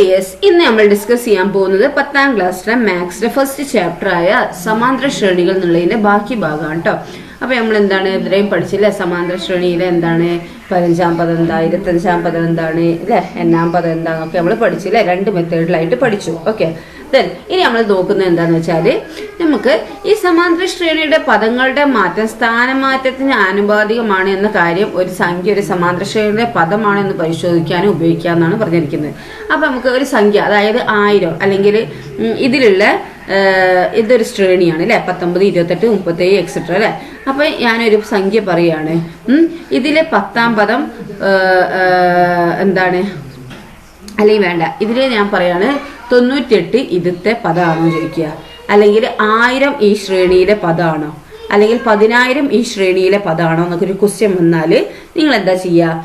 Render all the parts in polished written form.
Dears, ഇന്ന് നമ്മൾ discuss ചെയ്യാൻ പോകുന്നത് 10ാം ക്ലാസ്സിലെ മാത്സിലെ ഫസ്റ്റ് ചാപ്റ്റർ ആയ സമാന്തര ശ്രേണികൾ എന്നുള്ളതിന്റെ ബാക്കി ഭാഗമാണ് കേട്ടോ. അപ്പൊ നമ്മൾ എന്താണ് ഇത്രയും പഠിച്ചില്ലേ? സമാന്തര ശ്രേണിയിലെ എന്താണ് 15ാം പദം എന്താ, 25ാം പദം എന്താണ്, അല്ലെ, n-ാം പദം എന്താന്നൊക്കെ നമ്മൾ പഠിച്ചില്ലേ? 2 മെത്തേഡിലായിട്ട് പഠിച്ചു. ഓക്കെ, ഇനി നമ്മൾ നോക്കുന്നത് എന്താന്ന് വെച്ചാല്, നമുക്ക് ഈ സമാന്തര ശ്രേണിയുടെ പദങ്ങളുടെ മാറ്റം സ്ഥാനമാറ്റത്തിന് ആനുപാതികമാണ് എന്ന കാര്യം ഒരു സംഖ്യ ഒരു സമാന്തര ശ്രേണിയുടെ പദമാണ് എന്ന് പരിശോധിക്കാനും ഉപയോഗിക്കാമെന്നാണ് പറഞ്ഞിരിക്കുന്നത്. അപ്പൊ നമുക്ക് ഒരു സംഖ്യ, അതായത് 1000 അല്ലെങ്കിൽ ഇതിലുള്ള ഇതൊരു ശ്രേണിയാണ് അല്ലെ, 19, 28, 37 എക്സെട്ര അല്ലെ. അപ്പൊ ഞാനൊരു സംഖ്യ പറയാണ്, ഇതിലെ 10ാം പദം എന്താണ്, അല്ലെങ്കിൽ വേണ്ട, ഇതിലെ ഞാൻ പറയാണ് 98 ഇതിത്തെ പദമാണോ ചോദിക്കുക, അല്ലെങ്കിൽ 1000 ഈ ശ്രേണിയിലെ പദമാണോ, അല്ലെങ്കിൽ 10000 ഈ ശ്രേണിയിലെ പദമാണോ എന്നൊക്കെ ഒരു ക്വസ്റ്റ്യൻ വന്നാൽ നിങ്ങൾ എന്താ ചെയ്യുക?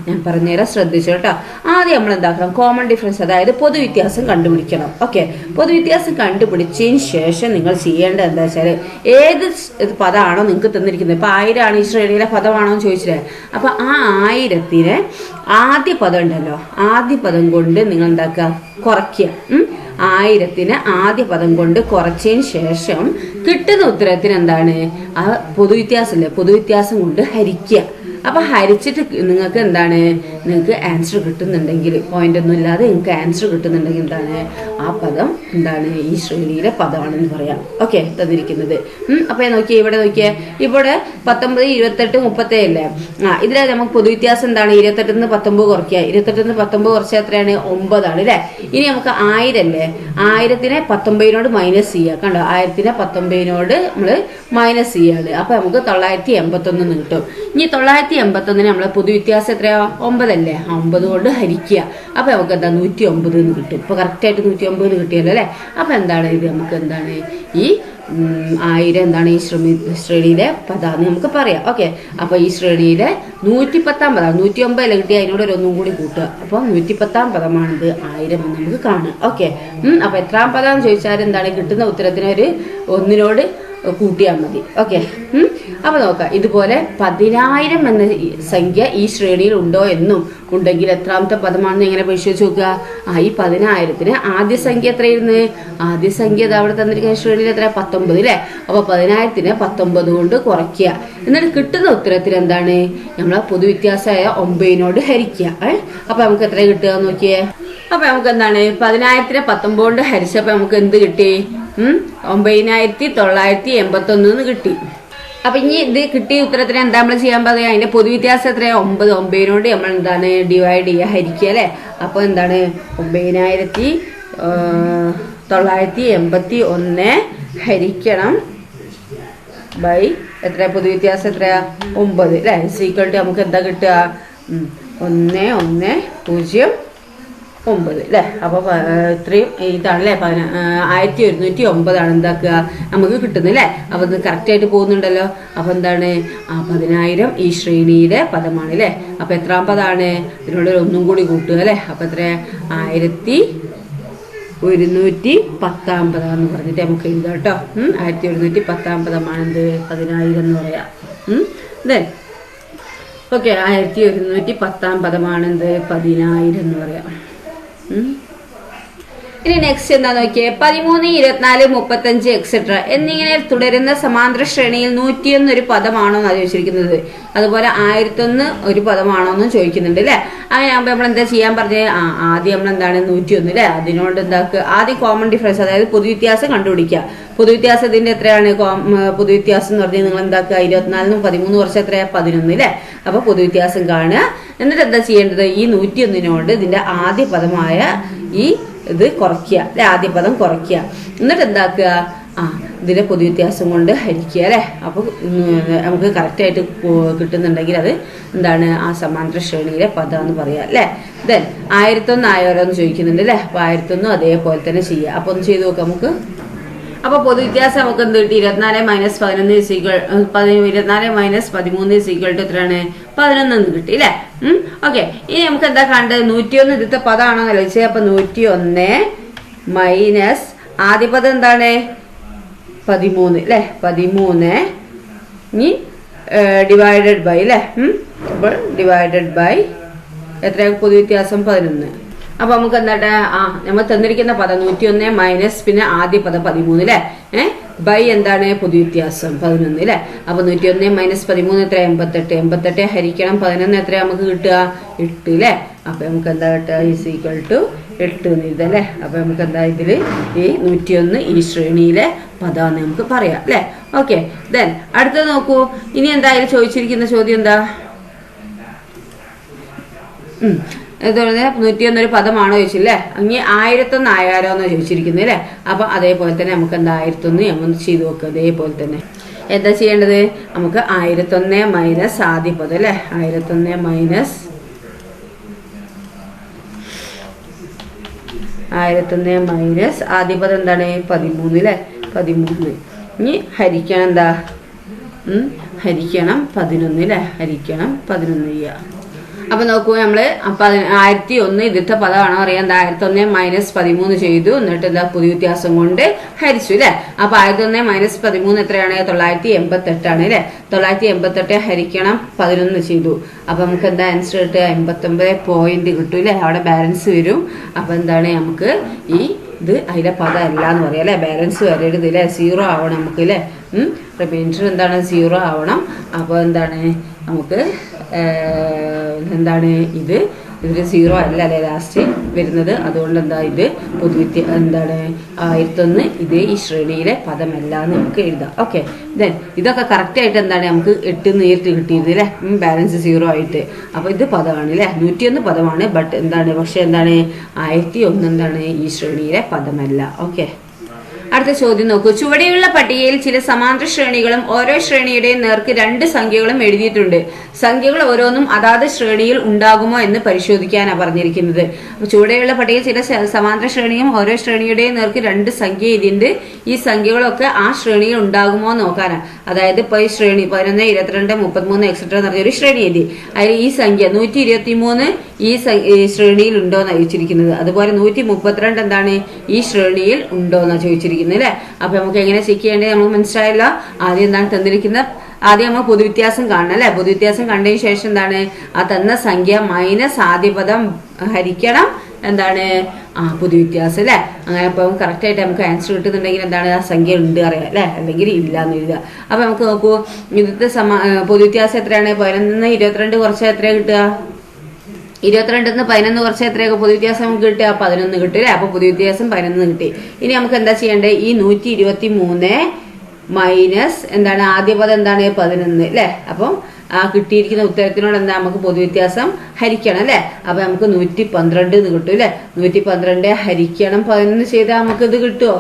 ഞാൻ പറഞ്ഞുതരാം, ശ്രദ്ധിച്ചു കേട്ടോ. ആദ്യം നമ്മൾ എന്താക്കണം, കോമൺ ഡിഫറൻസ്, അതായത് പൊതുവ്യത്യാസം കണ്ടുപിടിക്കണം. ഓക്കെ, പൊതുവ്യത്യാസം കണ്ടുപിടിച്ചതിന് ശേഷം നിങ്ങൾ ചെയ്യേണ്ടത് എന്താ വെച്ചാൽ, ഏത് പദമാണോ നിങ്ങൾക്ക് തന്നിരിക്കുന്നത്, ഇപ്പൊ 1000 ആണ് ഈ ശ്രേണിയിലെ പദമാണോ എന്ന് ചോദിച്ചില്ലേ, അപ്പൊ ആ 1000ത്തിനെ ആദ്യ പദം ഉണ്ടല്ലോ, ആദ്യ പദം കൊണ്ട് നിങ്ങൾ എന്താക്കുക, കുറയ്ക്കുക. 1000ത്തിനെ ആദ്യ പദം കൊണ്ട് കുറച്ചതിന് ശേഷം കിട്ടുന്ന ഉത്തരത്തിന് എന്താണ്, ആ പൊതുവ്യത്യാസം പൊതുവ്യത്യാസം കൊണ്ട് ഹരിക്കുക. അപ്പൊ ഹരിച്ചിട്ട് നിങ്ങൾക്ക് എന്താണ്, നിങ്ങൾക്ക് ആൻസർ കിട്ടുന്നുണ്ടെങ്കിൽ, പോയിന്റ് ഒന്നും ഇല്ലാതെ നിങ്ങൾക്ക് ആൻസർ കിട്ടുന്നുണ്ടെങ്കിൽ എന്താണ്, ആ പദം എന്താണ്, ഈ ശ്രേണിയിലെ പദമാണെന്ന് പറയാം. ഓക്കെ, തന്നിരിക്കുന്നത്. അപ്പൊ നോക്കിയേ, ഇവിടെ നോക്കിയേ, ഇവിടെ 19, 28, 37 അല്ലേ. ഇതിലെ നമുക്ക് പൊതുവ്യത്യാസം എന്താണ്, 28 നിന്ന് 19 കുറയ്ക്കുക. 28 നിന്ന് 19 കുറച്ചാൽ എത്രയാണ്, 9 ആണ് അല്ലെ. ഇനി നമുക്ക് 1000 അല്ലേ, 1000ത്തിനെ 19നോട് മൈനസ് ചെയ്യുക. കണ്ടോ, 1000ത്തിനെ 19നോട് നമ്മള് മൈനസ് ചെയ്യാണ്. അപ്പൊ നമുക്ക് 981 കിട്ടും. ഇനി 981 നമ്മളെ പൊതുവ്യത്യാസം എത്രയാ, 9 അല്ലേ, 9 കൊണ്ട് ഹരിക്കുക. അപ്പൊ നമുക്ക് എന്താ 109 എന്ന് കിട്ടും. ഇപ്പൊ കറക്റ്റ് ആയിട്ട് 109 കിട്ടിയല്ലോ അല്ലെ. അപ്പൊ എന്താണ് ഇത്, നമുക്ക് എന്താണ് ഈ 1000 എന്താണ് ഈ ശ്രേണിയിലെ പദാന്ന് നമുക്ക് പറയാം. ഓക്കെ, അപ്പൊ ഈ ശ്രേണിയിലെ 110ാം പദം, 109 കിട്ടിയ അതിനോട് ഒരു ഒന്നും കൂടി കൂട്ടുക. അപ്പൊ 110ാം പദമാണിത് 1000 എന്ന് നമുക്ക് കാണാം. ഓക്കെ, അപ്പൊ എത്രാം പദം എന്ന് ചോദിച്ചാൽ എന്താണ്, കിട്ടുന്ന ഉത്തരത്തിന് ഒരു 1നോട് കൂട്ടിയാൽ മതി. ഓക്കെ, അപ്പൊ നോക്കാം, ഇതുപോലെ 10000 എന്ന സംഖ്യ ഈ ശ്രേണിയിൽ ഉണ്ടോ എന്നും ഉണ്ടെങ്കിൽ എത്രാമത്തെ പദമാണെന്ന് എങ്ങനെ പരിശോധിച്ച് നോക്കുക. ഈ 10000ത്തിന് ആദ്യ സംഖ്യ എത്രയായിരുന്നു, ആദ്യ സംഖ്യ അവിടെ തന്നിരിക്കുന്ന ശ്രേണിയിൽ എത്ര, 19 അല്ലെ. അപ്പൊ 10000ത്തിനെ 19 കൊണ്ട് കുറയ്ക്കുക. എന്നിട്ട് കിട്ടുന്ന ഉത്തരത്തിൽ എന്താണ്, നമ്മളെ പൊതുവ്യത്യാസമായ 9നോട് ഹരിക്കുക. അപ്പൊ നമുക്ക് എത്ര കിട്ടുക നോക്കിയേ. അപ്പൊ നമുക്ക് എന്താണ്, 10000ത്തിനെ 19 കൊണ്ട് ഹരിച്ചപ്പോ നമുക്ക് എന്ത് കിട്ടി, 9981 കിട്ടി. അപ്പൊ ഇനി ഇത് കിട്ടിയ ഉത്തരത്തിന് എന്താ നമ്മൾ ചെയ്യാൻ പറയാ, അതിന്റെ പൊതുവ്യത്യാസം എത്രയാ, 9നോട് നമ്മൾ എന്താണ് ഡിവൈഡ് ചെയ്യുക, ഹരിക്കുക അല്ലെ. അപ്പൊ എന്താണ്, 9981 ഹരിക്കണം ബൈ എത്ര, പൊതുവ്യത്യാസം എത്രയാ, 9 അല്ലെ. സീക്വൽ നമുക്ക് എന്താ കിട്ടുക, 1109 അല്ലെ. അപ്പൊ ഇത്രയും ഇതാണല്ലേ, 1109 ആണ് എന്താക്കുക നമുക്ക് കിട്ടുന്നത് അല്ലെ. അപ്പൊ ഇത് കറക്റ്റ് ആയിട്ട് പോകുന്നുണ്ടല്ലോ. അപ്പൊ എന്താണ്, 10000 ഈ ശ്രേണിയിലെ പദമാണ് അല്ലെ. അപ്പൊ എത്രാം പദമാണ്, ഇതിനോട് ഒന്നും കൂടി കൂട്ടുക അല്ലെ. അപ്പൊ എത്ര, 1110ാം പദം എന്ന് പറഞ്ഞിട്ട് നമുക്ക് എഴുതാം കേട്ടോ. 1110ാം പദമാണെന്ത്, 10000 എന്ന് പറയാം. ഓക്കെ, 1110ാം പദമാണെന്ത്, 10000 എന്ന് പറയാം. ഇനി നെക്സ്റ്റ് എന്താ നോക്കിയേ, 13, 24, 35 എക്സെട്ര എന്നിങ്ങനെ തുടരുന്ന സമാന്തര ശ്രേണിയിൽ 101 ഒരു പദമാണോ എന്നാണ് ചോദിച്ചിരിക്കുന്നത്. അതുപോലെ 1001 ഒരു പദമാണോ എന്നും ചോദിക്കുന്നുണ്ട് അല്ലെ. അങ്ങനെ ആകുമ്പോൾ നമ്മൾ എന്താ ചെയ്യാൻ പറഞ്ഞത്, ആദ്യം നമ്മൾ എന്താണ് 101 അല്ലെ, അതിനോട് എന്താക്കുക, ആദ്യം കോമൺ ഡിഫറൻസ്, അതായത് പൊതുവ്യത്യാസം കണ്ടുപിടിക്കുക. പൊതുവ്യത്യാസത്തിന്റെ എത്രയാണ്, പൊതുവ്യത്യാസം എന്ന് പറഞ്ഞാൽ നിങ്ങൾ എന്താക്കുക, 24 13 കുറച്ച് എത്രയാ, 11 അല്ലെ. അപ്പൊ പൊതുവ്യത്യാസം കാണുക. എന്നിട്ട് എന്താ ചെയ്യേണ്ടത്, ഈ 101നോട് ഇതിന്റെ ആദ്യ പദമായ ഈ ഇത് കുറയ്ക്കുക അല്ലെ, ആദ്യ പദം കുറയ്ക്കുക. എന്നിട്ട് എന്താക്കുക, ഇതിന്റെ പൊതുവ്യത്യാസം കൊണ്ട് ഹരിക്കുക അല്ലെ. അപ്പൊ നമുക്ക് കറക്റ്റ് ആയിട്ട് കിട്ടുന്നുണ്ടെങ്കിൽ അത് എന്താണ്, ആ സമാന്തര ശ്രേണിയിലെ പദം എന്ന് പറയാം അല്ലെ. ദെൻ 1001 ആയോരോ എന്ന് ചോദിക്കുന്നുണ്ട് അല്ലെ. അപ്പൊ 1001 അതേപോലെ തന്നെ ചെയ്യുക. അപ്പൊ ഒന്ന് ചെയ്ത് നോക്കാം നമുക്ക്. അപ്പൊ പൊതുവ്യത്യാസം നമുക്ക് എന്ത് കിട്ടി, 24 - 11 24 - 13 എത്രയാണ്, 11 എന്ന് കിട്ടി അല്ലെ. ഓക്കെ, ഇനി നമുക്ക് എന്താ കണ്ടത്, 101 ഇതിത്തെ പദമാണോ എന്ന് ചോദിച്ചത്. അപ്പൊ 101 മൈനസ് ആദ്യ പദം എന്താണ്, 13 അല്ലെ. 13 ഇനി ഡിവൈഡഡ് ബൈ അല്ലെ. അപ്പോൾ ഡിവൈഡഡ് ബൈ എത്രയാണ് പൊതുവ്യത്യാസം, 11. അപ്പൊ നമുക്ക് എന്താട്ടെ നമ്മൾ തന്നിരിക്കുന്ന പദം 101 മൈനസ് പിന്നെ ആദ്യ പദം 13 അല്ലെ ബൈ എന്താണ് പൊതുവ്യത്യാസം 11 അല്ലെ. അപ്പൊ 101 മൈനസ് 13 എത്ര 88. 88 ഹരിക്കണം 11 എത്ര നമുക്ക് കിട്ടുക 8 അല്ലെ. അപ്പൊ നമുക്ക് എന്താ കിട്ടുക ഈസ് ഈക്വൽ ടു 8 എന്ന് എഴുതല്ലേ. അപ്പൊ നമുക്ക് എന്താ ഇതില് ഈ 101 ഈ ശ്രേണിയിലെ പദാന്ന് നമുക്ക് പറയാം അല്ലെ. ഓക്കെ, ദെൻ അടുത്തത് നോക്കൂ. ഇനി എന്തായാലും ചോദിച്ചിരിക്കുന്ന ചോദ്യം എന്താ, 101 ഒരു പദമാണോ ചോദിച്ചില്ലേ. ഇനി 1001 ആയാലോ എന്ന് ചോദിച്ചിരിക്കുന്നത് അല്ലെ. അപ്പൊ അതേപോലെ തന്നെ നമുക്ക് എന്താ 1001 നമ്മൾ ചെയ്ത് നോക്കുക. അതേപോലെ തന്നെ എന്താ ചെയ്യേണ്ടത്, നമുക്ക് 1001 മൈനസ് ആദ്യ പദം അല്ലെ. 1001 മൈനസ് 1001 മൈനസ് ആദ്യ പദം എന്താണ് 13 അല്ലെ. 13 ഇനി ഹരിക്കണം എന്താ ഹരിക്കണം 11 അല്ലെ. ഹരിക്കണം 11 ചെയ്യാം. അപ്പൊ നോക്കൂ, നമ്മള് 1001 ഇതിലത്തെ പദമാണോ അറിയാം. 1001 മൈനസ് 13 ചെയ്തു, എന്നിട്ട് എന്താ പുതിയ വ്യത്യാസം കൊണ്ട് ഹരിച്ചു അല്ലെ. അപ്പൊ 1001 മൈനസ് 13 എത്രയാണ് 988 ആണ് അല്ലെ. 988 ഹരിക്കണം 11 ചെയ്തു. അപ്പൊ നമുക്ക് എന്താ ആൻസർ കിട്ടുക 89 പോയിന്റ് കിട്ടും അല്ലെ. അവിടെ ബാലൻസ് വരും. അപ്പൊ എന്താണ് നമുക്ക് ഈ ഇത് അതിലെ പദം അല്ല എന്ന് പറയാം അല്ലെ. ബാലൻസ് വരരുത് അല്ലെ, 0 ആവണം നമുക്ക് അല്ലെ. റിമൈൻഡർ എന്താണ് 0 ആവണം. അപ്പോൾ എന്താണ് നമുക്ക് എന്താണ് ഇതിൽ 0 അല്ല അല്ലെ ലാസ്റ്റ് വരുന്നത്. അതുകൊണ്ട് എന്താ ഇത് എന്താണ് 1001 ഇത് ഈ ശ്രേണിയിലെ പദമല്ല എന്ന് നമുക്ക് എഴുതാം. ഓക്കെ, ദെൻ ഇതൊക്കെ കറക്റ്റ് ആയിട്ട് എന്താണ് നമുക്ക് 8 നേരിട്ട് കിട്ടിയത് അല്ലെ. ബാലൻസ് 0 ആയിട്ട്. അപ്പൊ ഇത് പദമാണ് അല്ലെ. 101 പദമാണ്. ബട്ട് എന്താണ് പക്ഷെ എന്താണ് 1001 എന്താണ് ഈ ശ്രേണിയിലെ പദമല്ല. ഓക്കെ, അടുത്ത ചോദ്യം നോക്കൂ. ചുവടെയുള്ള പട്ടികയിൽ ചില സമാന്തര ശ്രേണികളും ഓരോ ശ്രേണിയുടെയും നേർക്ക് 2 സംഖ്യകളും എഴുതിയിട്ടുണ്ട്. സംഖ്യകൾ ഓരോന്നും അതാത് ശ്രേണിയിൽ ഉണ്ടാകുമോ എന്ന് പരിശോധിക്കാനാണ് പറഞ്ഞിരിക്കുന്നത്. അപ്പൊ ചുവടെയുള്ള പട്ടികയിൽ ചില സമാന്തര ശ്രേണിയും ഓരോ ശ്രേണിയുടെയും നേർക്ക് 2 സംഖ്യ എഴുതിയിട്ടുണ്ട്. ഈ സംഖ്യകളൊക്കെ ആ ശ്രേണിയിൽ ഉണ്ടാകുമോ എന്ന് നോക്കാനാണ്. അതായത് ഇപ്പൊ ഈ ശ്രേണി 11, 22, 33 എക്സെട്ര എന്ന് പറഞ്ഞൊരു ശ്രേണി എഴുതി. അതിൽ ഈ സംഖ്യ 123 ഈ ശ്രേണിയിൽ ഉണ്ടോ എന്നാണ് ചോദിച്ചിരിക്കുന്നത്. അതുപോലെ 132 എന്താണ് ഈ ശ്രേണിയിൽ ഉണ്ടോ എന്നാണ് ചോദിച്ചിരിക്കുന്നത് അല്ലെ. അപ്പൊ നമുക്ക് എങ്ങനെ ചെക്ക് ചെയ്യേണ്ടത് നമുക്ക് മനസ്സിലായല്ലോ. ആദ്യം എന്താണ് തന്നിരിക്കുന്നത്, ആദ്യം നമ്മൾ പൊതുവ്യത്യാസം കാണണം അല്ലെ. പൊതുവ്യത്യാസം കണ്ടതിന് ശേഷം എന്താണ് ആ തന്ന സംഖ്യ മൈനസ് ആദ്യ പദം ഹരിക്കണം എന്താണ് പൊതുവ്യത്യാസം അല്ലെ. അങ്ങനെ അപ്പൊ കറക്റ്റ് ആയിട്ട് നമുക്ക് ആൻസർ കിട്ടുന്നുണ്ടെങ്കിൽ എന്താണ് ആ സംഖ്യ ഉണ്ട് അറിയാം അല്ലെ, അല്ലെങ്കിൽ ഇല്ല എന്ന് എഴുതുക. അപ്പൊ നമുക്ക് നോക്കൂ, ഇന്നത്തെ പൊതുവ്യത്യാസം എത്രയാണ് 11 22 കുറച്ച് എത്ര കിട്ടുക 22 11 കുറച്ച് എത്രയൊക്കെ പൊതുവ്യത്യാസം നമുക്ക് കിട്ടുക 11 കിട്ടും അല്ലെ. അപ്പൊ പൊതുവ്യത്യാസം 11 കിട്ടി. ഇനി നമുക്ക് എന്താ ചെയ്യേണ്ടത്, ഈ 123 മൈനസ് എന്താണ് ആദ്യ പദം എന്താണ് 11 അല്ലെ. അപ്പം ആ കിട്ടിയിരിക്കുന്ന ഉത്തരത്തിനോട് എന്താ നമുക്ക് പൊതുവ്യത്യാസം ഹരിക്കണം അല്ലെ. അപ്പൊ നമുക്ക് 112 എന്ന് കിട്ടും അല്ലെ. 112 ഹരിക്കണം 11 ചെയ്താൽ നമുക്ക് ഇത് കിട്ടുമോ?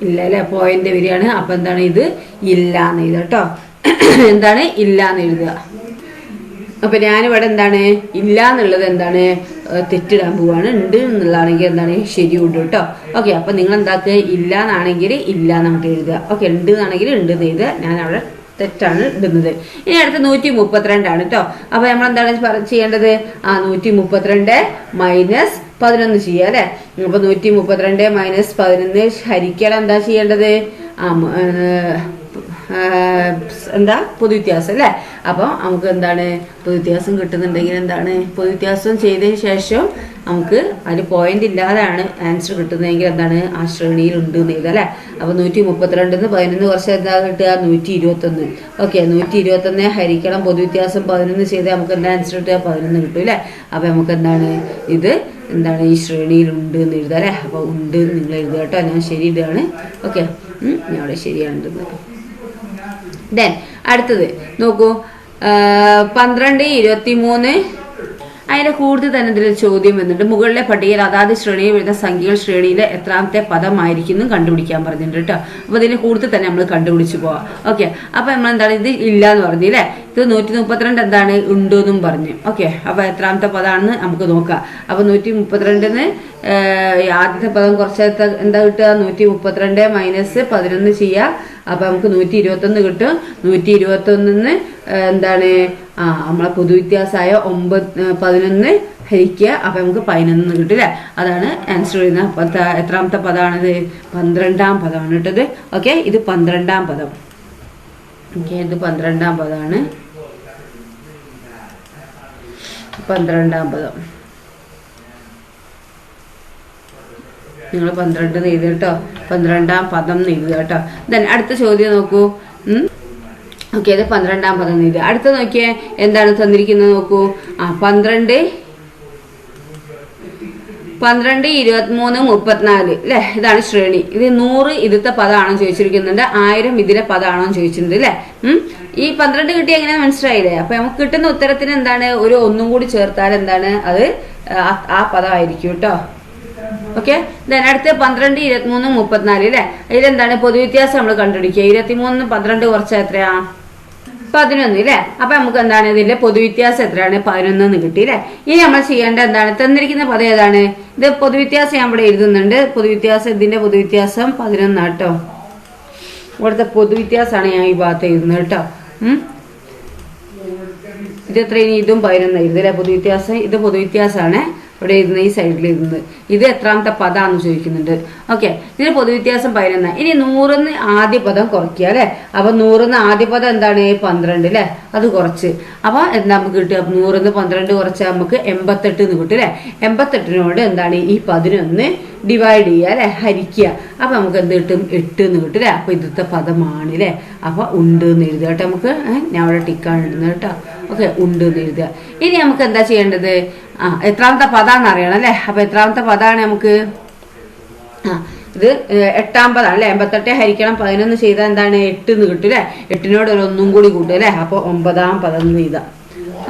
ഇല്ല അല്ലെ, പോയിന്റ് വരികയാണ്. അപ്പൊ എന്താണ് ഇത് ഇല്ല എന്ന് എഴുതുക കേട്ടോ. എന്താണ് ഇല്ല എന്ന് എഴുതുക. അപ്പൊ ഞാനിവിടെ എന്താണ് ഇല്ല എന്നുള്ളത് എന്താണ് തെറ്റിടാൻ പോവാണ്. ഉണ്ട് എന്നുള്ളതാണെങ്കിൽ എന്താണ് ശരിയുണ്ട് കേട്ടോ. ഓക്കെ, അപ്പൊ നിങ്ങൾ എന്താക്കുക ഇല്ല എന്നാണെങ്കിൽ ഇല്ല നമുക്ക് എഴുതുക. ഓക്കെ, ഉണ്ട് എന്നാണെങ്കിൽ ഉണ്ട് എന്ന് എഴുതുക. ഞാൻ അവിടെ തെറ്റാണ് ഇടുന്നത്. ഇനി അടുത്ത 132 ആണ് കേട്ടോ. അപ്പൊ നമ്മൾ എന്താണ് ചെയ്യേണ്ടത് 132 മൈനസ് 11 ചെയ്യുക അല്ലെ. അപ്പൊ 132 മൈനസ് 11 ഹരിക്കണം എന്താ ചെയ്യേണ്ടത് എന്താ പൊതുവ്യത്യാസം അല്ലെ. അപ്പൊ നമുക്ക് എന്താണ് പൊതുവ്യത്യാസം കിട്ടുന്നുണ്ടെങ്കിൽ എന്താണ് പൊതുവ്യത്യാസം ചെയ്തതിന് ശേഷം നമുക്ക് അതിന് പോയിന്റ് ഇല്ലാതെയാണ് ആൻസർ കിട്ടുന്നതെങ്കിൽ എന്താണ് ആ ശ്രേണിയിൽ ഉണ്ട് എന്ന് എഴുതാം അല്ലെ. അപ്പൊ 132 11 കുറച്ച് എന്താ കിട്ടുക 121. ഓക്കെ, 121 ഹരിക്കണം പൊതുവ്യത്യാസം 11 ചെയ്ത് നമുക്ക് എന്താ ആൻസർ കിട്ടുക 11 കിട്ടും അല്ലെ. അപ്പൊ നമുക്ക് എന്താണ് ഇത് എന്താണ് ഈ ശ്രേണിയിൽ ഉണ്ട് എന്ന് എഴുതാം അല്ലെ. അപ്പൊ ഉണ്ട് നിങ്ങൾ എഴുതുക കേട്ടോ. ഞാൻ ശരി ഇതാണ്. ഓക്കെ, ഞാൻ അവിടെ ശരിയാണെന്ന്. ദെൻ അടുത്തത് നോക്കൂ, 12 23 അതിന്റെ കൂടുതൽ തന്നെ ഇതിൽ ചോദ്യം വന്നിട്ട് മുകളിലെ പട്ടികയിൽ അതാത് ശ്രേണിയിൽ വരുന്ന സംഖ്യകൾ ശ്രേണിയിലെ എത്രാമത്തെ പദമായിരിക്കും കണ്ടുപിടിക്കാൻ പറഞ്ഞിട്ടുണ്ട് കേട്ടോ. അപ്പൊ ഇതിന് കൂടുതൽ തന്നെ നമ്മൾ കണ്ടുപിടിച്ച് പോവാം. ഓക്കെ, അപ്പൊ നമ്മൾ എന്താണ് ഇത് ഇല്ല എന്ന് പറഞ്ഞില്ലേ. ഇത് 132 എന്താണ് ഉണ്ടെന്നും പറഞ്ഞു. ഓക്കെ, അപ്പൊ എത്രാമത്തെ പദമാണെന്ന് നമുക്ക് നോക്കാം. അപ്പൊ 132 ആദ്യത്തെ പദം കുറച്ച് എന്താ കിട്ടുക 132 മൈനസ് 11 ചെയ്യുക. അപ്പൊ നമുക്ക് 121 കിട്ടും. 121 എന്താണ് നമ്മളെ പൊതുവ്യത്യാസമായ 11 ഹരിക്കുക. അപ്പൊ നമുക്ക് 11 കിട്ടും അല്ലെ. അതാണ് ആൻസർ വരുന്നത്. എത്രാമത്തെ പദമാണിത് 12ാം പദമാണ് കേട്ടത്. ഓക്കെ, ഇത് 12ാം പദം. ഓക്കെ, ഇത് 12ാം പദമാണ്. 12ാം പദം നിങ്ങൾ 12 എന്ന് എഴുതുക കേട്ടോ. 12ാം പദം എന്ന് എഴുതുക കേട്ടോ. ദെൻ അടുത്ത ചോദ്യം നോക്കൂ. ഓക്കെ, അത് 12ാം പദം എന്ന് എഴുതുക. അടുത്ത നോക്കിയേ എന്താണ് തന്നിരിക്കുന്നത് നോക്കൂ. 12, 23, 34 അല്ലേ, ഇതാണ് ശ്രേണി. ഇത് 100 ഇതിലത്തെ പദമാണോ ചോദിച്ചിരിക്കുന്നുണ്ട്, 1000 ഇതിലെ പദമാണോ ചോദിച്ചിട്ടുണ്ട് അല്ലേ. ഈ 12 കിട്ടി എങ്ങനെ മനസ്സിലായില്ലേ. അപ്പൊ നമുക്ക് കിട്ടുന്ന ഉത്തരത്തിന് എന്താണ്, ഒരു ഒന്നും കൂടി ചേർത്താൽ എന്താണ് അത് ആ പദമായിരിക്കും കേട്ടോ. ഓക്കെ, അടുത്ത് 12, 23, 34 അല്ലേ. അതിലെന്താണ് പൊതുവ്യത്യാസം നമ്മൾ കണ്ടുപിടിക്കുക. 23 12 കുറച്ചാൽ എത്രയാ, 11 അല്ലേ. അപ്പൊ നമുക്ക് എന്താണ് ഇതിന്റെ പൊതുവ്യത്യാസം എത്രയാണ്, 11 കിട്ടി അല്ലേ. ഇനി നമ്മൾ ചെയ്യേണ്ട എന്താണ്, തന്നിരിക്കുന്ന പദം ഏതാണ്, ഇത് പൊതുവ്യത്യാസം ഞാൻ ഇവിടെ എഴുതുന്നുണ്ട്. പൊതുവ്യത്യാസം, ഇതിന്റെ പൊതുവ്യത്യാസം 11 കേട്ടോ. ഇവിടുത്തെ പൊതുവ്യത്യാസമാണ് ഞാൻ ഈ ഭാഗത്ത് എഴുതുന്നത് കേട്ടോ. ഇത് എത്രയും ഇതും 11 എഴുതുക അല്ലെ പൊതുവ്യത്യാസം. ഇത് പൊതുവ്യത്യാസമാണ് ഇവിടെ എഴുതുന്നത്, ഈ സൈഡിൽ എഴുതുന്നത്. ഇത് എത്രാമത്തെ പദാന്ന് ചോദിക്കുന്നുണ്ട്. ഓക്കെ, ഇതിന് പൊതുവ്യത്യാസം 11. ഇനി 100ന്ന് ആദ്യ പദം കുറയ്ക്കുക അല്ലെ. അപ്പൊ 100ന്ന് ആദ്യ പദം എന്താണ്, 12 അല്ലെ. അത് കുറച്ച് അപ്പൊ എന്താ നമുക്ക് കിട്ടുക, 100ന്ന് 12 കുറച്ചാൽ നമുക്ക് 88 എന്ന് കിട്ടും അല്ലെ. 88നോട് എന്താണ് ഈ 11 ഡിവൈഡ് ചെയ്യുക അല്ലെ, ഹരിക്കുക. അപ്പൊ നമുക്ക് എന്ത് കിട്ടും, 8 എന്ന് കിട്ടും അല്ലെ. അപ്പൊ ഇന്നത്തെ പദമാണ് അല്ലെ. അപ്പൊ ഉണ്ട് എന്ന് എഴുതുക കേട്ടോ. നമുക്ക് ഞാൻ അവിടെ ടിക്കാണ് ഇടുന്നത് കേട്ടോ. ഓക്കെ, ഉണ്ട് എന്ന് എഴുതുക. ഇനി നമുക്ക് എന്താ ചെയ്യേണ്ടത്, എത്രാമത്തെ പദാന്ന് അറിയണം അല്ലെ. അപ്പൊ എത്രാമത്തെ പദമാണ് നമുക്ക്, ഇത് 8ാം പദം അല്ലെ. 88 ഹരിക്കണം 11 ചെയ്താൽ എന്താണ് 8 എന്ന് കിട്ടും അല്ലെ. 8നോട് ഒരു ഒന്നും കൂടി കൂട്ടും അല്ലെ. അപ്പൊ 9ാം പദം എന്ന് എഴുതാം.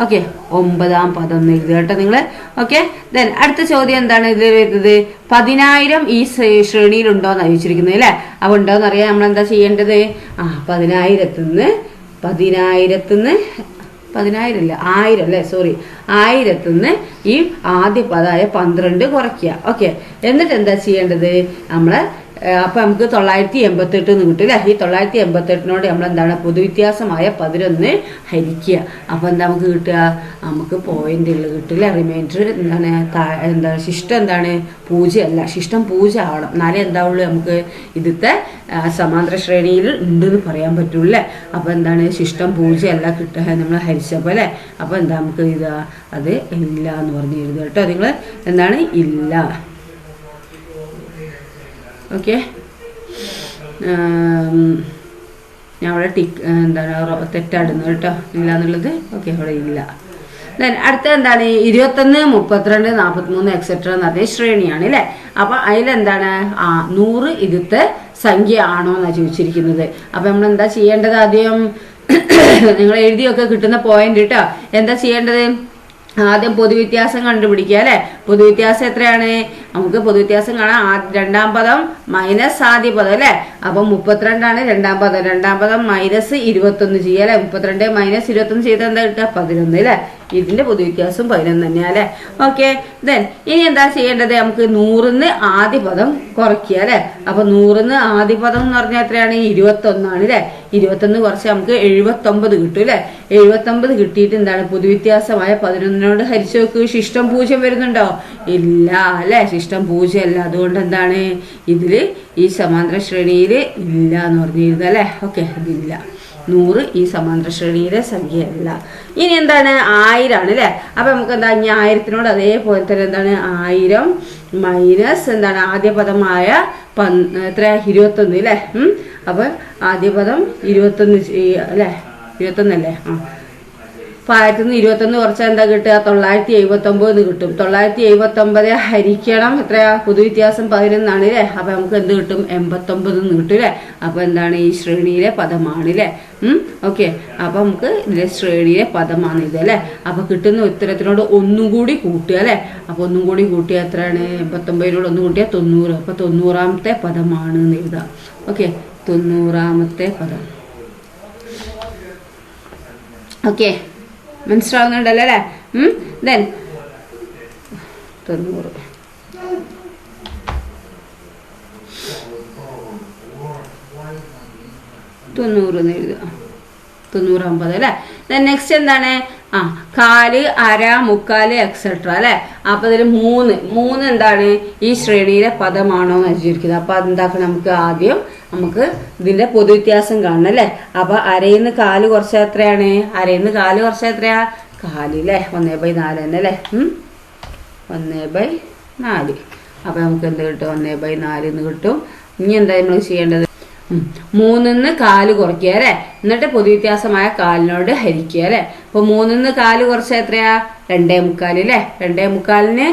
ഓക്കെ, 9ാം പദം എന്ന് എഴുതുക കേട്ടോ നിങ്ങള്. ഓക്കെ, ദെൻ അടുത്ത ചോദ്യം എന്താണ് ഇതിൽ വരുന്നത്, 10,000 ഈ ശ്രേണിയിൽ ഉണ്ടോന്ന് ചോദിച്ചിരിക്കുന്നത് അല്ലെ. അപ്പൊ ഉണ്ടോന്ന് അറിയാൻ നമ്മൾ എന്താ ചെയ്യേണ്ടത്, 10,000 അല്ലേ, സോറി, 1000 ഈ ആദ്യ പദമായ 12 കുറയ്ക്കുക. ഓക്കെ, എന്നിട്ട് എന്താ ചെയ്യേണ്ടത്, നമ്മള് അപ്പൊ നമുക്ക് 988 എന്ന് കിട്ടും അല്ലെ. ഈ 988നോട് നമ്മൾ എന്താണ് പൊതുവ്യത്യാസമായ 11 ഹരിക്കുക. അപ്പൊ എന്താ നമുക്ക് കിട്ടുക, നമുക്ക് പോയിന്റുകൾ കിട്ടില്ല. റിമൈൻഡർ എന്താണ് ശിഷ്ടം എന്താണ് 0 അല്ല, ശിഷ്ടം 0 ആവണം. എന്നാലേ എന്താവുള്ളൂ നമുക്ക് ഇതിത്തെ സമാന്തര ശ്രേണിയിൽ ഉണ്ടെന്ന് പറയാൻ പറ്റുള്ളൂ അല്ലേ. അപ്പൊ എന്താണ് ശിഷ്ടം 0 അല്ല കിട്ടുക നമ്മൾ ഹരിച്ചപ്പോ അല്ലെ. അപ്പൊ എന്താ നമുക്ക് ഇതാ അത് ഇല്ല എന്ന് പറഞ്ഞ് എഴുതുക കേട്ടോ നിങ്ങൾ. എന്താണ് ഇല്ല. ഓക്കെ, ഞാൻ അവിടെ എന്താണ് തെറ്റാടുന്നത് കേട്ടോ, ഇല്ല എന്നുള്ളത്. ഓക്കെ, അവിടെ ഇല്ല. ദെൻ അടുത്ത എന്താണ് 21, 32, 43 എക്സെട്ര എന്ന് പറഞ്ഞ ശ്രേണിയാണ് അല്ലേ. അപ്പൊ അതിലെന്താണ് 100 ഇതിത്തെ സംഖ്യ ആണോ എന്നാണ് ചോദിച്ചിരിക്കുന്നത്. അപ്പൊ നമ്മൾ എന്താ ചെയ്യേണ്ടത്, ആദ്യം നിങ്ങൾ എഴുതിയൊക്കെ കിട്ടുന്ന പോയിന്റ് കേട്ടോ. എന്താ ചെയ്യേണ്ടത്, ആദ്യം പൊതുവ്യത്യാസം കണ്ടുപിടിക്കുക അല്ലെ. പൊതുവ്യത്യാസം എത്രയാണ്, നമുക്ക് പൊതുവ്യത്യാസം കാണാം. 2ാം പദം മൈനസ് ആദ്യ പദം അല്ലെ. അപ്പൊ 32 2ാം പദം. 2ാം പദം മൈനസ് 21 ചെയ്യുക അല്ലെ. 32 മൈനസ് 21 ചെയ്താൽ എന്താ കിട്ടുക, 11 അല്ലെ. ഇതിന്റെ പൊതുവ്യത്യാസം 11 തന്നെയാ അല്ലെ. ഓക്കെ, ദെൻ ഇനി എന്താ ചെയ്യേണ്ടത്, നമുക്ക് 100ന്ന് ആദ്യ പദം കുറയ്ക്കുക അല്ലെ. അപ്പൊ 100ന്ന് ആദ്യ പദം എന്ന് പറഞ്ഞാൽ എത്രയാണ്, 21 ആണ് അല്ലെ. 21 കുറച്ച് നമുക്ക് 79 കിട്ടും അല്ലെ. 79 കിട്ടിയിട്ട് എന്താണ് പൊതുവ്യത്യാസമായ 11നോട് ഹരിച്ചു നോക്ക്. ശിഷ്ടം 0 വരുന്നുണ്ടോ, ഇല്ല അല്ലെ. ശിഷ്ടം 0 അല്ല. അതുകൊണ്ട് എന്താണ് ഇതില് ഈ സമാന്തര ശ്രേണിയിൽ ഇല്ല എന്ന് പറഞ്ഞിരുന്നത് അല്ലെ. ഓക്കെ, ഇതില്ല. 100 ഈ സമാന്തര ശ്രേണിയിലെ സംഖ്യയല്ല. ഇനി എന്താണ് 1000 ആണ് അല്ലെ. അപ്പൊ നമുക്ക് എന്താ ഇനി 1000നോട് അതേപോലെ തന്നെ എന്താണ് 1000 മൈനസ് എന്താണ് ആദ്യ പദമായ എത്ര 21 അല്ലെ. അപ്പൊ ആദ്യ പദം 21 അല്ലെ, 21 അല്ലേ. അപ്പൊ 1021 കുറച്ചാൽ എന്താ കിട്ടുക, 979 കിട്ടും. 979 ഹരിക്കണം എത്രയാ, പൊതുവ്യത്യാസം 11 ആണ് അല്ലേ. അപ്പൊ നമുക്ക് എന്ത് കിട്ടും, 89 കിട്ടും അല്ലെ. അപ്പൊ എന്താണ് ഈ ശ്രേണിയിലെ പദമാണ് അല്ലെ. ഓക്കെ, അപ്പൊ നമുക്ക് ഇതിലെ ശ്രേണിയിലെ പദമാണ് ഇത് അല്ലെ. അപ്പൊ കിട്ടുന്ന ഉത്തരത്തിനോട് ഒന്നും കൂടി കൂട്ടുക അല്ലെ. അപ്പൊ ഒന്നും കൂടി കൂട്ടിയാൽ എത്രയാണ്, 89നോട് ഒന്ന് കൂട്ടിയാൽ 90. അപ്പൊ 90ാമത്തെ പദമാണ് എന്ന് എഴുതാം. ഓക്കെ, 90ാമത്തെ പദം. ഓക്കെ, മനസ്സിലാവുന്നുണ്ടല്ലോ അല്ലേ. ദെൻ 90 എന്ന് എഴുതുക. 90ാം പദം അല്ലെ. ദെൻ നെക്സ്റ്റ് എന്താണ്, കാല്, അര, മുക്കാല് എക്സെട്ര അല്ലെ. അപ്പൊ ഇതിൽ 3 എന്താണ് ഈ ശ്രേണിയിലെ പദമാണോ എന്ന് വിചാരിക്കുന്നത്. അപ്പൊ അതെന്താക്കണം, നമുക്ക് ആദ്യം നമുക്ക് ഇതിന്റെ പൊതുവ്യത്യാസം കാണണം അല്ലെ. അപ്പൊ അരയിന്ന് കാല് കുറച്ചാൽ എത്രയാണ്, അരയിന്ന് കാല് കുറച്ചാൽ എത്രയാ, കാല് അല്ലെ. 1/4 തന്നെ അല്ലെ. 1/4. അപ്പം നമുക്ക് എന്ത് കിട്ടും? 1/4 എന്ന് കിട്ടും. ഇനി എന്താ നമ്മൾ ചെയ്യേണ്ടത്? 3 4 കുറയ്ക്കുക അല്ലേ, എന്നിട്ട് പൊതുവ്യത്യാസമായ കാലിനോട് ഹരിക്കുക അല്ലേ. അപ്പോൾ 3 4 കുറച്ചാൽ എത്രയാ? 2.25 അല്ലേ. 2.25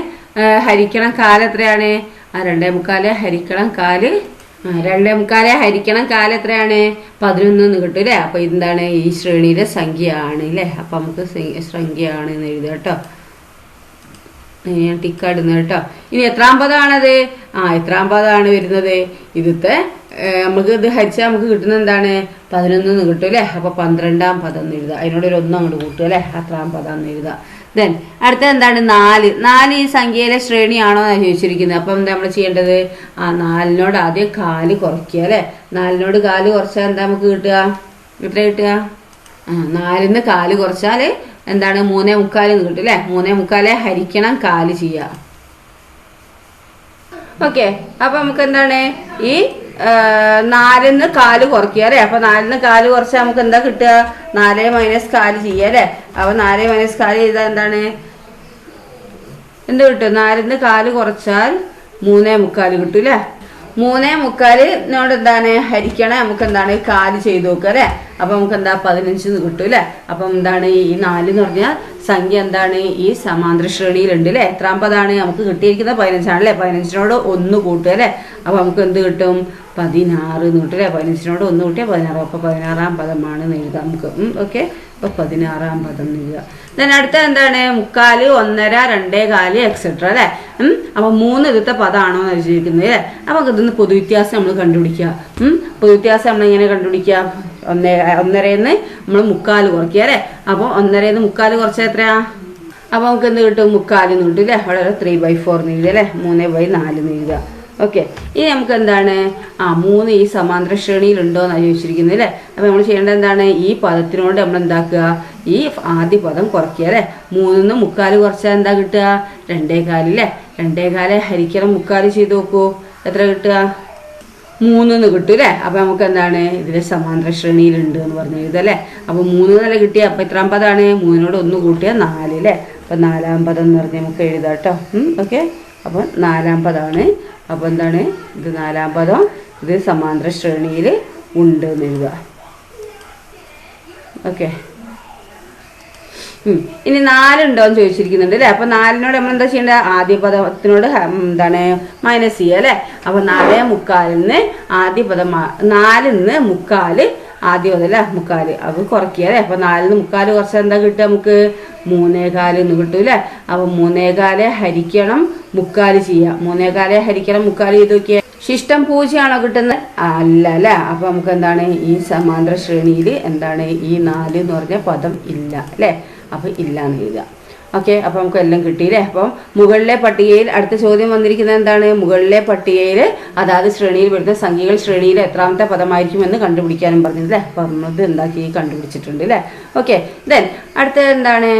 ഹരിക്കണം കാല് എത്രയാണ്? 2.25 ഹരിക്കണം കാല് 2.25 ഹരിക്കണം കാല് എത്രയാണ്? 11 എന്ന് കിട്ടും അല്ലേ. അപ്പൊ എന്താണ്? ഈ ശ്രേണിയിലെ സംഖ്യയാണ് അല്ലേ. അപ്പൊ നമുക്ക് സംഖ്യയാണ് എന്ന് എഴുതുക കേട്ടോ. ഞാൻ ടിക്കാടുന്നത് കേട്ടോ. ഇനി എത്രാം പദമാണത്? എത്രാം പദമാണ് വരുന്നത്? ഇതിത്തെ നമുക്ക് ഇത് ഹരിച്ചാൽ നമുക്ക് കിട്ടുന്നത് എന്താണ്? 11 എന്ന് കിട്ടും അല്ലേ. അപ്പൊ 12ാം പദം എന്ന് എഴുതുക. അതിനോട് ഒരു 1 അങ്ങോട്ട് കൂട്ടുക അല്ലേ. അത്രാം പദം എന്ന് എഴുതുക. ദെൻ അടുത്ത എന്താണ്? 4 ഈ സംഖ്യയിലെ ശ്രേണിയാണോ എന്നാണ് ചോദിച്ചിരിക്കുന്നത്. അപ്പം എന്താ നമ്മൾ ചെയ്യേണ്ടത്? 4നോട് ആദ്യം കാല് കുറയ്ക്കുക അല്ലേ. 4നോട് കാല് കുറച്ചാൽ എന്താ നമുക്ക് കിട്ടുക? എത്ര കിട്ടുക? 4 കാല് കുറച്ചാൽ എന്താണ്? 3.25 എന്ന് കിട്ടും അല്ലേ. 3.25 ഹരിക്കണം കാല് ചെയ്യുക. ഓക്കെ, അപ്പൊ നമുക്ക് എന്താണ്? ഈ 4 കാല് കുറയ്ക്കുക അല്ലേ. അപ്പൊ 4 കാല് കുറച്ചാൽ നമുക്ക് എന്താ കിട്ടുക? 4 - കാല് ചെയ്യുക അല്ലേ. അപ്പൊ 4 - കാല് ചെയ്താൽ എന്താണ്? എന്ത് കിട്ടും? 4 കാല് കുറച്ചാൽ 3.25 കിട്ടും അല്ലേ. 3.25 എന്താണ്? ഹരിക്കണം നമുക്ക് എന്താണ്? കാല് ചെയ്ത് നോക്കുക അല്ലേ. അപ്പൊ നമുക്ക് എന്താ? 15 കിട്ടും അല്ലേ. അപ്പം എന്താണ്? ഈ 4 എന്ന് പറഞ്ഞാൽ സംഖ്യ എന്താണ്? ഈ സമാന്തര ശ്രേണിയിലുണ്ട് അല്ലേ. എത്രാം പദമാണ്? നമുക്ക് കിട്ടിയിരിക്കുന്നത് 15 ആണല്ലേ. 15നോട് 1 കൂട്ടുക അല്ലേ. അപ്പൊ നമുക്ക് എന്ത് കിട്ടും? 16 എന്ന് കിട്ടും അല്ലേ. 15നോട് 1 കൂട്ടിയാൽ 16. അപ്പൊ 16ാം പദമാണ് എന്ന് എഴുതാം നമുക്ക്. ഓക്കെ, അപ്പൊ 16ാം പദം എന്ന് എഴുതുക. ദെൻ അടുത്ത എന്താണ്? 3/4, 1.5, 2.25 എക്സെട്ര അല്ലേ. അപ്പൊ 3 ഇതിത്തെ പദമാണോ എന്ന് ചോദിച്ചിരിക്കുന്നത് അല്ലേ. അപ്പൊ ഇതിന്ന് പൊതുവ്യത്യാസം നമ്മൾ കണ്ടുപിടിക്കുക. പൊതുവ്യത്യാസം നമ്മൾ എങ്ങനെ കണ്ടുപിടിക്കുക? 1.5 നമ്മൾ 3/4 കുറയ്ക്കുക അല്ലേ. അപ്പോൾ 1.5 3/4 കുറച്ചാൽ എത്രയാ? അപ്പൊ നമുക്ക് എന്ത് കിട്ടും? 3/4 എന്ന് കിട്ടും അല്ലേ. വളരെ 3/4 എന്ന് എഴുതുക അല്ലേ. 3/4 എന്ന് എഴുതുക. ഓക്കെ, ഇനി നമുക്ക് എന്താണ്? 3 ഈ സമാന്തര ശ്രേണിയിൽ ഉണ്ടോ എന്നാണ് ചോദിച്ചിരിക്കുന്നത് അല്ലേ. അപ്പൊ നമ്മൾ ചെയ്യേണ്ടത് എന്താണ്? ഈ പദത്തിനോട് നമ്മൾ എന്താക്കുക? ഈ ആദ്യ പദം കുറയ്ക്കുക അല്ലേ. 3 3/4 കുറച്ചാൽ എന്താ കിട്ടുക? 2.25 അല്ലേ. 2.25 ഹരിക്കണം 3/4 ചെയ്ത് നോക്കൂ. എത്ര കിട്ടുക? 3 എന്ന് കിട്ടും അല്ലേ. അപ്പൊ നമുക്ക് എന്താണ്? ഇതിലെ സമാന്തര ശ്രേണിയിലുണ്ട് എന്ന് പറഞ്ഞു എഴുതല്ലേ. അപ്പൊ 3 എന്നല്ല കിട്ടിയ. അപ്പൊ എത്രാം പദമാണ്? 3നോട് 1 കൂട്ടിയാൽ 4 അല്ലേ. അപ്പൊ 4ാം പദം എന്ന് പറഞ്ഞ് നമുക്ക് എഴുതാം കേട്ടോ. ഓക്കെ, അപ്പൊ 4ാം പദമാണ്. അപ്പൊ എന്താണ്? ഇത് 4ാം പദം. ഇത് സമാന്തര ശ്രേണിയിൽ ഉണ്ട് എന്ന് എഴുതുക. ഓക്കെ, ഇനി 4 ഉണ്ടോ എന്ന് ചോദിച്ചിരിക്കുന്നുണ്ട് അല്ലേ. അപ്പൊ 4നോട് നമ്മൾ എന്താ ചെയ്യേണ്ടത്? ആദ്യ പദത്തിനോട് എന്താണ്? മൈനസ് ചെയ്യുക അല്ലേ. അപ്പൊ 4.25 ആദ്യ പദം 4 3/4 ആദ്യ പദം അല്ലേ. 3/4 അത് കുറയ്ക്കുക അല്ലേ. അപ്പൊ 4 3/4 കുറച്ചാൽ എന്താ കിട്ടുക നമുക്ക്? 3.25 എന്ന് കിട്ടും അല്ലേ. അപ്പൊ 3.25 ഹരിക്കണം 3/4 ചെയ്യാം. 3.25 ഹരിക്കണം 3/4 ചെയ്ത് നോക്കിയാൽ ശിഷ്ടം 0 ആണോ കിട്ടുന്നത്? അല്ല അല്ലേ. അപ്പൊ നമുക്ക് എന്താണ്? ഈ സമാന്തര ശ്രേണിയിൽ എന്താണ്? ഈ 4 എന്ന് പറഞ്ഞ പദം ഇല്ല അല്ലേ. അപ്പൊ ഇല്ല എന്ന് എഴുതുക. ഓക്കെ, അപ്പൊ നമുക്ക് എല്ലാം കിട്ടിയില്ലേ. അപ്പം മുകളിലെ പട്ടികയിൽ അടുത്ത ചോദ്യം വന്നിരിക്കുന്നത് എന്താണ്? മുകളിലെ പട്ടികയിൽ അതാത് ശ്രേണിയിൽ വരുന്ന സംഖ്യകൾ ശ്രേണിയിൽ എത്രാമത്തെ പദമായിരിക്കും എന്ന് കണ്ടുപിടിക്കാനും പറഞ്ഞില്ലേ. പറഞ്ഞത് എന്താക്കി കണ്ടുപിടിച്ചിട്ടുണ്ട് അല്ലേ. ഓക്കെ, ദെൻ അടുത്ത എന്താണ്?